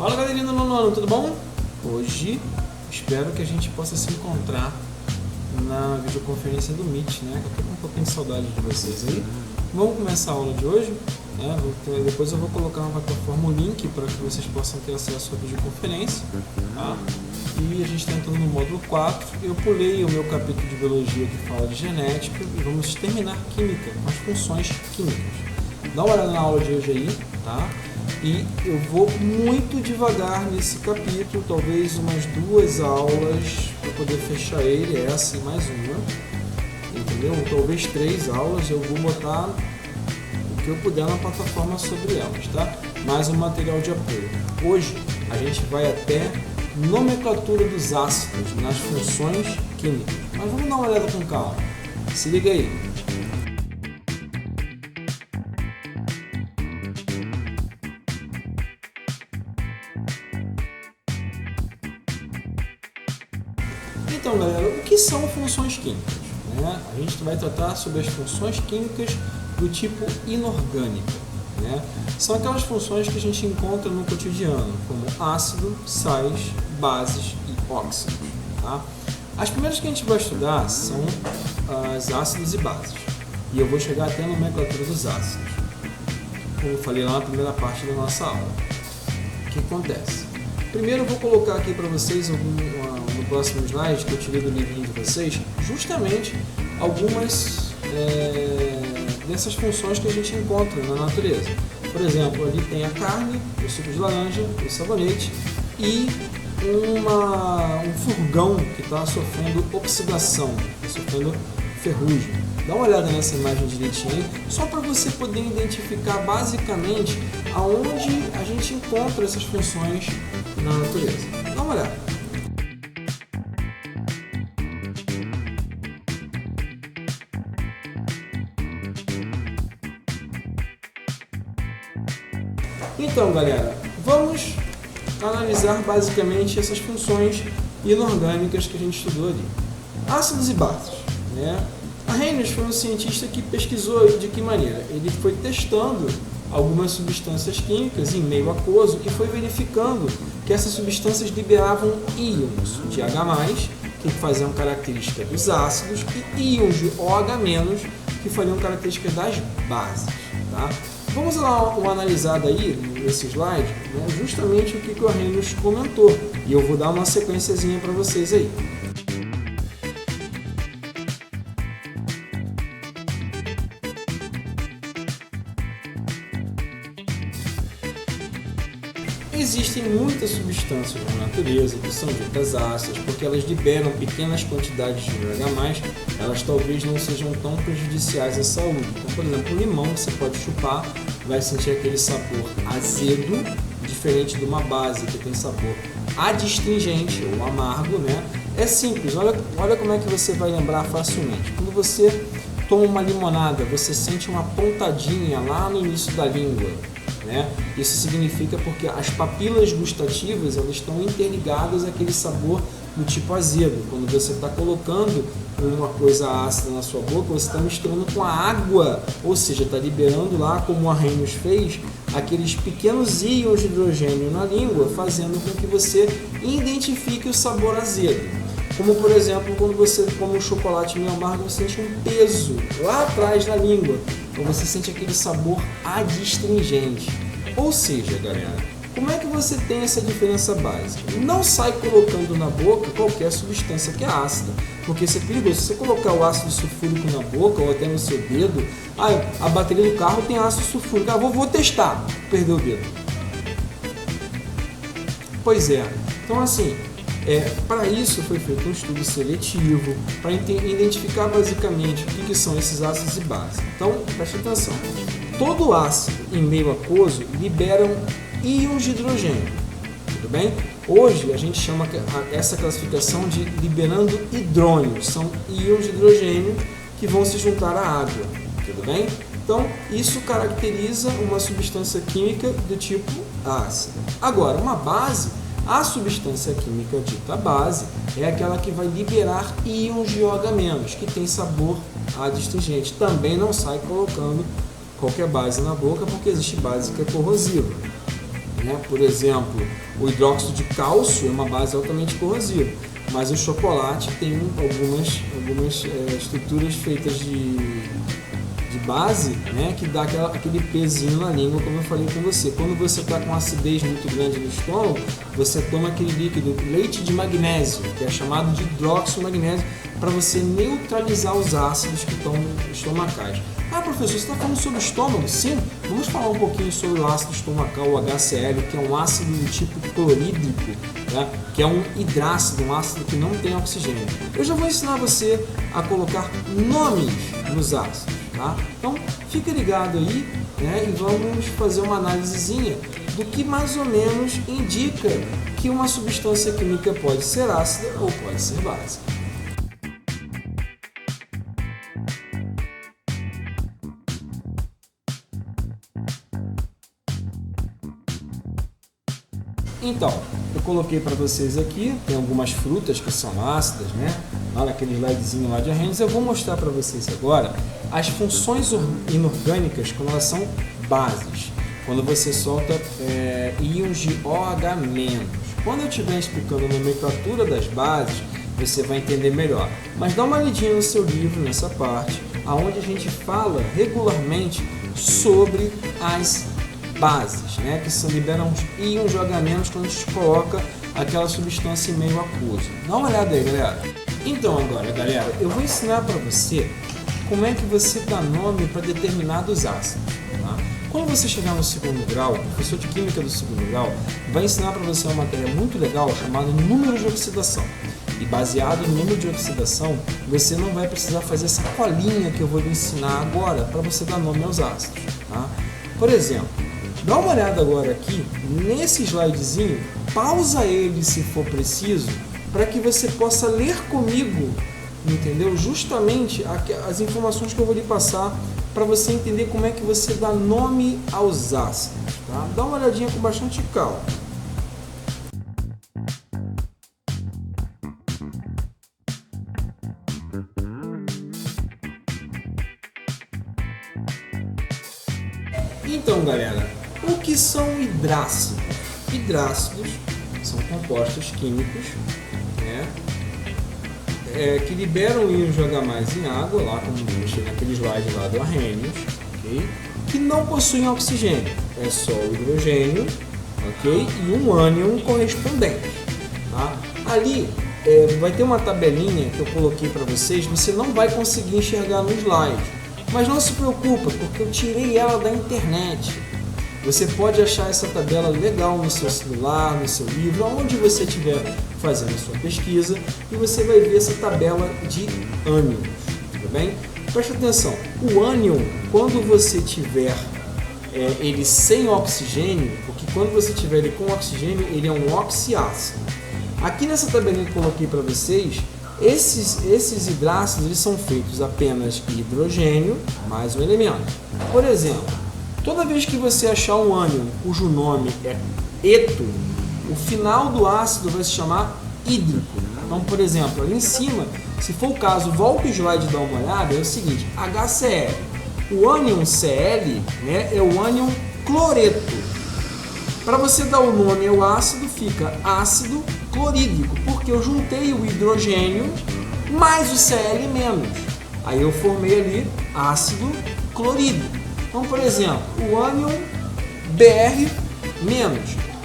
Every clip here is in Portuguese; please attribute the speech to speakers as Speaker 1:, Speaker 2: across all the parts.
Speaker 1: Fala galerinha do nono ano, tudo bom? Hoje espero que a gente possa se encontrar na videoconferência do Meet, né? Eu tô com um pouquinho de saudade de vocês aí. Vamos começar a aula de hoje, né? Depois eu vou colocar na plataforma o link para que vocês possam ter acesso à videoconferência, tá? E a gente está entrando no módulo 4. Eu pulei o meu capítulo de biologia que fala de genética e vamos terminar química, as funções químicas. Dá uma olhada na aula de hoje aí, tá? E eu vou muito devagar nesse capítulo, talvez umas 2 aulas para poder fechar ele, essa e mais uma, entendeu? Talvez 3 aulas, eu vou botar o que eu puder na plataforma sobre elas, tá? Mais um material de apoio. Hoje a gente vai até nomenclatura dos ácidos nas funções químicas, mas vamos dar uma olhada com calma. Se liga aí. Então, galera, o que são funções químicas? Né? A gente vai tratar sobre as funções químicas do tipo inorgânica. Né? São aquelas funções que a gente encontra no cotidiano, como ácido, sais, bases e óxidos. Tá? As primeiras que a gente vai estudar são as ácidos e bases. E eu vou chegar até a nomenclatura dos ácidos, como eu falei lá na primeira parte da nossa aula. O que acontece? Primeiro eu vou colocar aqui para vocês no próximo slide que eu tirei do livrinho de vocês, justamente algumas dessas funções que a gente encontra na natureza. Por exemplo, ali tem a carne, o suco de laranja, o sabonete e um furgão que está sofrendo oxidação, está sofrendo ferrugem. Dá uma olhada nessa imagem direitinho aí, só para você poder identificar basicamente aonde a gente encontra essas funções na natureza. Dá uma olhada. Então, galera, vamos analisar basicamente essas funções inorgânicas que a gente estudou ali. Ácidos e bases, né? Arrhenius foi um cientista que pesquisou de que maneira? Ele foi testando algumas substâncias químicas em meio aquoso e foi verificando que essas substâncias liberavam íons de H+, que faziam característica dos ácidos, e íons de OH-, que fariam características das bases. Tá? Vamos dar uma analisada aí nesse slide, né, justamente o que o Arrhenius comentou, e eu vou dar uma sequenciazinha para vocês aí. Existem muitas substâncias na natureza que são ditas ácidas porque elas liberam pequenas quantidades de H+, elas talvez não sejam tão prejudiciais à saúde. Então, por exemplo, o limão que você pode chupar vai sentir aquele sabor azedo, diferente de uma base que tem sabor adstringente ou amargo, né? É simples, olha como é que você vai lembrar facilmente. Quando você toma uma limonada, você sente uma pontadinha lá no início da língua. Né? Isso significa porque as papilas gustativas elas estão interligadas àquele sabor do tipo azedo. Quando você está colocando uma coisa ácida na sua boca, você está misturando com a água, ou seja, está liberando lá, como o Arrhenius fez, aqueles pequenos íons de hidrogênio na língua, fazendo com que você identifique o sabor azedo. Como, por exemplo, quando você come um chocolate meio amargo, você sente um peso lá atrás na língua. Então você sente aquele sabor adstringente. Ou seja, galera, como é que você tem essa diferença básica? Não sai colocando na boca qualquer substância que é ácida, porque isso é perigoso. Se você colocar o ácido sulfúrico na boca ou até no seu dedo, a bateria do carro tem ácido sulfúrico. Vou testar, perdeu o dedo. Pois é, então assim, para isso foi feito um estudo seletivo, para identificar basicamente o que são esses ácidos e bases. Então, preste atenção. Todo ácido em meio aquoso libera íons de hidrogênio. Tudo bem? Hoje a gente chama essa classificação de liberando hidrônios. São íons de hidrogênio que vão se juntar à água. Tudo bem? Então, isso caracteriza uma substância química do tipo ácido. Agora, uma base, a substância química dita base é aquela que vai liberar íons de OH-, que tem sabor adstringente. Também não sai colocando qualquer base na boca, porque existe base que é corrosiva. né? Por exemplo, o hidróxido de cálcio é uma base altamente corrosiva, mas o chocolate tem algumas estruturas feitas de base, né, que dá aquele pezinho na língua, como eu falei com você. Quando você está com acidez muito grande no estômago, você toma aquele líquido, leite de magnésio, que é chamado de hidróxido magnésio, para você neutralizar os ácidos que estão estomacais. Ah, professor, você está falando sobre o estômago? Sim, vamos falar um pouquinho sobre o ácido estomacal, o HCl, que é um ácido do tipo clorídrico, né? Que é um hidrácido, um ácido que não tem oxigênio. Eu já vou ensinar você a colocar nomes nos ácidos. Tá? Então, fica ligado aí, né, e vamos fazer uma análisezinha do que mais ou menos indica que uma substância química pode ser ácida ou pode ser básica. Então, eu coloquei para vocês aqui, tem algumas frutas que são ácidas, né? Lá naquele slidezinho lá de Arrhenius, eu vou mostrar para vocês agora as funções inorgânicas quando elas são bases, quando você solta íons de OH-. Quando eu estiver explicando a nomenclatura das bases, você vai entender melhor. Mas dá uma lidinha no seu livro, nessa parte, onde a gente fala regularmente sobre as bases, né, que liberam íons de OH- quando a gente coloca aquela substância em meio aquoso. Dá uma olhada aí, galera. Então agora, galera, eu vou ensinar para você como é que você dá nome para determinados ácidos. Tá? Quando você chegar no segundo grau, o professor de química do segundo grau vai ensinar para você uma matéria muito legal chamada número de oxidação. E baseado no número de oxidação, você não vai precisar fazer essa colinha que eu vou lhe ensinar agora para você dar nome aos ácidos. Tá? Por exemplo, dá uma olhada agora aqui nesse slidezinho, pausa ele se for preciso, para que você possa ler comigo, entendeu? Justamente as informações que eu vou lhe passar para você entender como é que você dá nome aos ácidos. Tá? Dá uma olhadinha com bastante calma. Então, galera, o que são hidrácidos? Hidrácidos são compostos químicos, né, que liberam íons de OH+ em água, lá como eu mostrei naquele slide lá do Arrhenius, okay? Que não possuem oxigênio, é só o hidrogênio, okay? E um ânion correspondente. Tá? Ali vai ter uma tabelinha que eu coloquei para vocês, você não vai conseguir enxergar no slide, mas não se preocupa, porque eu tirei ela da internet. Você pode achar essa tabela legal no seu celular, no seu livro, onde você estiver fazendo a sua pesquisa, e você vai ver essa tabela de ânions, tudo bem? Preste atenção, o ânion, quando você tiver ele sem oxigênio, porque quando você tiver ele com oxigênio, ele é um oxiácido. Aqui nessa tabelinha que eu coloquei para vocês, esses hidrácidos eles são feitos apenas de hidrogênio mais um elemento. Por exemplo, toda vez que você achar um ânion cujo nome é eto, o final do ácido vai se chamar hídrico. Então, por exemplo, ali em cima, se for o caso, volta o slide e dá uma olhada, é o seguinte, HCl. O ânion Cl, né, é o ânion cloreto. Para você dar o nome ao ácido, fica ácido clorídrico, porque eu juntei o hidrogênio mais o Cl menos. Aí eu formei ali ácido clorídrico. Então, por exemplo, o ânion Br-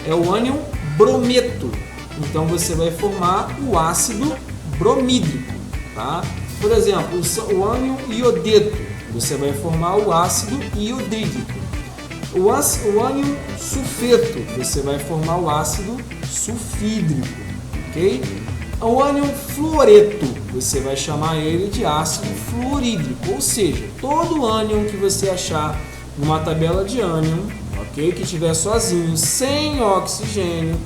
Speaker 1: é o ânion brometo. Então, você vai formar o ácido bromídrico. Tá? Por exemplo, o ânion iodeto, você vai formar o ácido iodídrico. O ânion sulfeto, você vai formar o ácido sulfídrico. Ok? O ânion fluoreto, você vai chamar ele de ácido fluorídrico, ou seja, todo ânion que você achar numa tabela de ânion, ok, que estiver sozinho, sem oxigênio,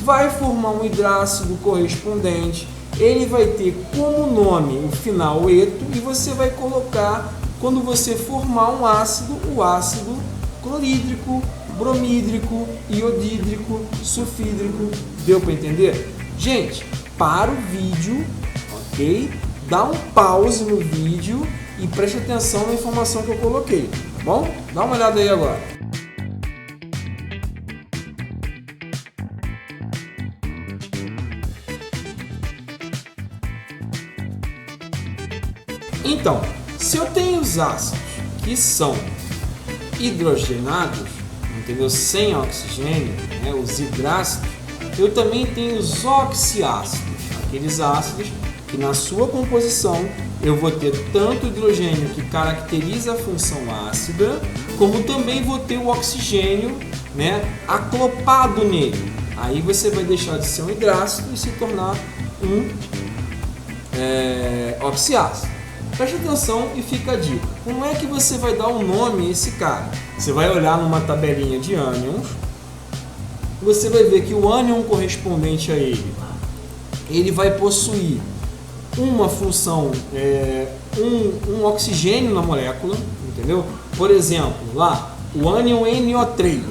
Speaker 1: vai formar um hidrácido correspondente, ele vai ter como nome o final eto e você vai colocar, quando você formar um ácido, o ácido clorídrico, bromídrico, iodídrico, sulfídrico. Deu para entender? Gente, para o vídeo, ok? Dá um pause no vídeo e preste atenção na informação que eu coloquei, tá bom? Dá uma olhada aí agora. Então, se eu tenho os ácidos que são hidrogenados, entendeu? Sem oxigênio, né? Os hidrácidos, eu também tenho os oxiácidos, aqueles ácidos que na sua composição eu vou ter tanto hidrogênio que caracteriza a função ácida, como também vou ter o oxigênio, né, acoplado nele. Aí você vai deixar de ser um hidrácido e se tornar um oxiácido. Preste atenção e fica a dica. Como é que você vai dar um nome a esse cara? Você vai olhar numa tabelinha de ânions, você vai ver que o ânion correspondente a ele vai possuir uma função, um oxigênio na molécula, entendeu? Por exemplo, lá, o ânion NO3,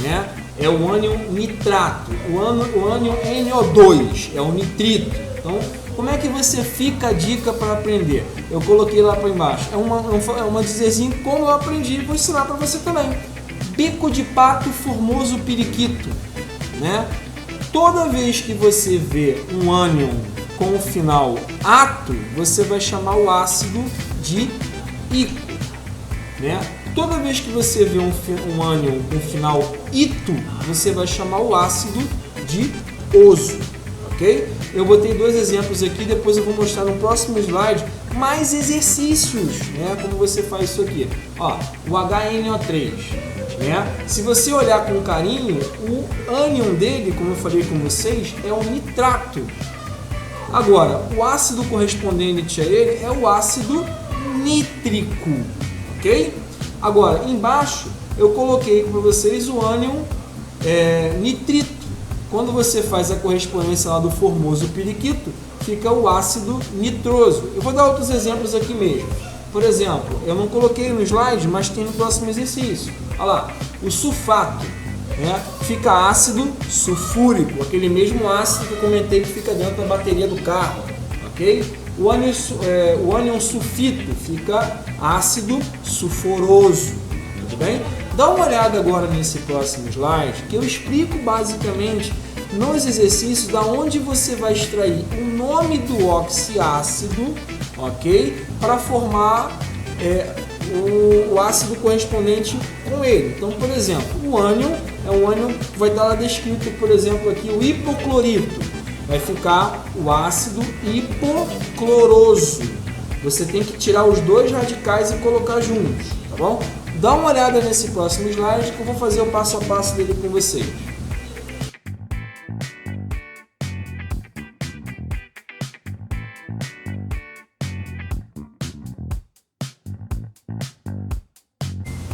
Speaker 1: né? É o ânion nitrato, o ânion NO2 é o nitrito. Então, como é que você fica a dica para aprender? Eu coloquei lá para embaixo, é uma dizerzinho como eu aprendi e vou ensinar para você também. Bico de pato formoso periquito, né? Toda vez que você vê um ânion com o final ato, você vai chamar o ácido de ico, né? Toda vez que você vê um ânion com o final ito, você vai chamar o ácido de oso, ok? Eu botei dois exemplos aqui, depois eu vou mostrar no próximo slide mais exercícios, né? Como você faz isso aqui. Ó, o HNO3, né? Se você olhar com carinho, o ânion dele, como eu falei com vocês, é o nitrato. Agora, o ácido correspondente a ele é o ácido nítrico, ok? Agora, embaixo eu coloquei para vocês o ânion nitrito. Quando você faz a correspondência lá do formoso periquito, fica o ácido nitroso. Eu vou dar outros exemplos aqui mesmo. Por exemplo, eu não coloquei no slide, mas tem no próximo exercício. Olha lá, o sulfato, né? Fica ácido sulfúrico, aquele mesmo ácido que eu comentei que fica dentro da bateria do carro, ok? O ânion sulfito fica ácido sulfuroso, tudo bem? Dá uma olhada agora nesse próximo slide, que eu explico basicamente nos exercícios da onde você vai extrair o nome do oxiácido, ok? Para formar o ácido correspondente com ele. Então, por exemplo, o ânion é um ânion que vai estar lá descrito, por exemplo, aqui o hipoclorito. Vai ficar o ácido hipocloroso. Você tem que tirar os dois radicais e colocar juntos, tá bom? Dá uma olhada nesse próximo slide que eu vou fazer o passo a passo dele com vocês.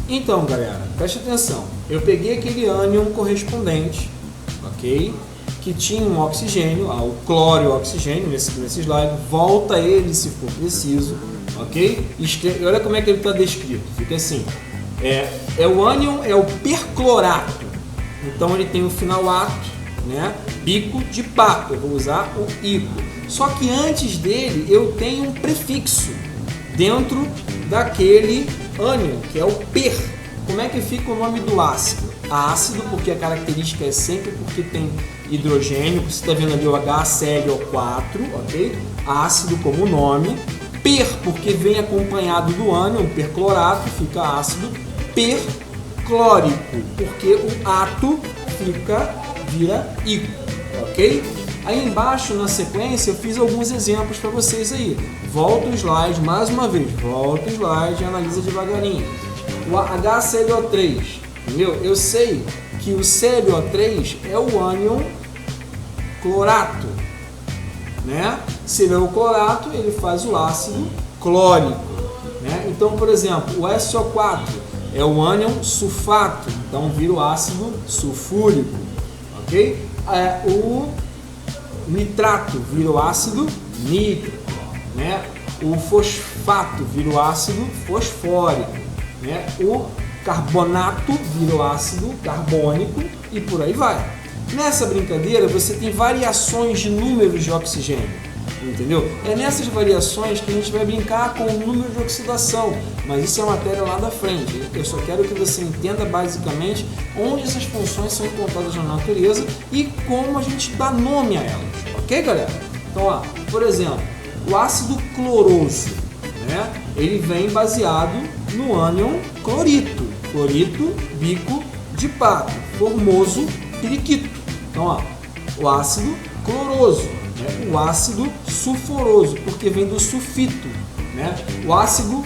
Speaker 1: Então, galera, preste atenção. Eu peguei aquele ânion correspondente, ok? Que tinha um oxigênio, o cloro e o oxigênio nesse slide. Volta ele se for preciso, ok? Olha como é que ele está descrito. Fica assim. O ânion é o perclorato. Então ele tem o final ato, né? Bico de pato. Eu vou usar o ico. Só que antes dele eu tenho um prefixo dentro daquele ânion, que é o per. Como é que fica o nome do ácido? Ácido, porque a característica é sempre porque tem hidrogênio, você está vendo ali o HClO4, ok? Ácido como nome. Per, porque vem acompanhado do ânion, perclorato, fica ácido perclórico, porque o ato vira ico, ok? Aí embaixo, na sequência, eu fiz alguns exemplos para vocês aí. Volta o slide, mais uma vez, volta o slide e analisa devagarinho. O HClO3, entendeu? Eu sei que o ClO3 é o ânion clorato, né? Se ele é o clorato, ele faz o ácido clórico, né? Então, por exemplo, o SO4 é o ânion sulfato, então vira o ácido sulfúrico, ok? O nitrato vira o ácido nítrico, né? O fosfato vira o ácido fosfórico, né? O carbonato vira o ácido carbônico e por aí vai. Nessa brincadeira você tem variações de números de oxigênio, entendeu? É nessas variações que a gente vai brincar com o número de oxidação, mas isso é matéria lá da frente. Eu só quero que você entenda basicamente onde essas funções são encontradas na natureza e como a gente dá nome a elas, ok, galera? Então, por exemplo, o ácido cloroso, né? Ele vem baseado no ânion clorito, clorito, bico de pato, formoso, periquito. Então, ó, o ácido cloroso, né? O ácido sulfuroso, porque vem do sulfito, né? O ácido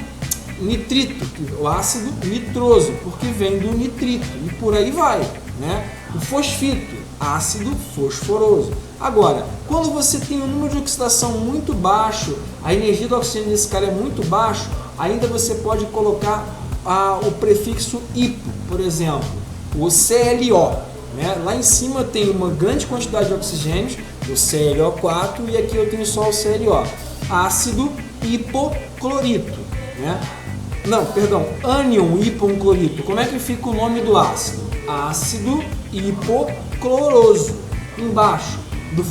Speaker 1: nitrito, o ácido nitroso, porque vem do nitrito, e por aí vai, né? O fosfito, ácido fosforoso. Agora, quando você tem um número de oxidação muito baixo, a energia do oxigênio desse cara é muito baixo, ainda você pode colocar o prefixo hipo, por exemplo, o CLO, né? Lá em cima tem uma grande quantidade de oxigênios, o ClO4, e aqui eu tenho só o ClO, ácido hipoclorito, né? Não, perdão, ânion hipoclorito. Como é que fica o nome do ácido? Ácido hipocloroso. Embaixo do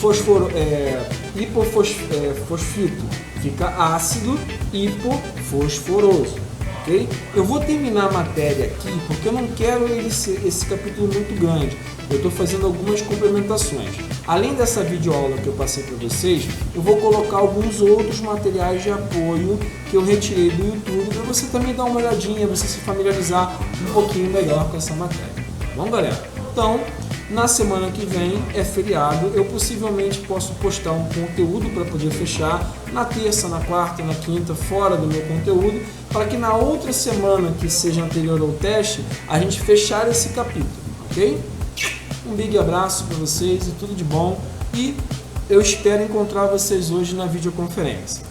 Speaker 1: fosfito fica ácido hipofosforoso. Okay? Eu vou terminar a matéria aqui porque eu não quero esse capítulo muito grande. Eu estou fazendo algumas complementações. Além dessa videoaula que eu passei para vocês, eu vou colocar alguns outros materiais de apoio que eu retirei do YouTube para você também dar uma olhadinha, você se familiarizar um pouquinho melhor com essa matéria. Bom, galera? Então, na semana que vem é feriado, eu possivelmente posso postar um conteúdo para poder fechar na terça, na quarta, na quinta, fora do meu conteúdo, para que na outra semana que seja anterior ao teste, a gente fechar esse capítulo, ok? Um big abraço para vocês e tudo de bom, e eu espero encontrar vocês hoje na videoconferência.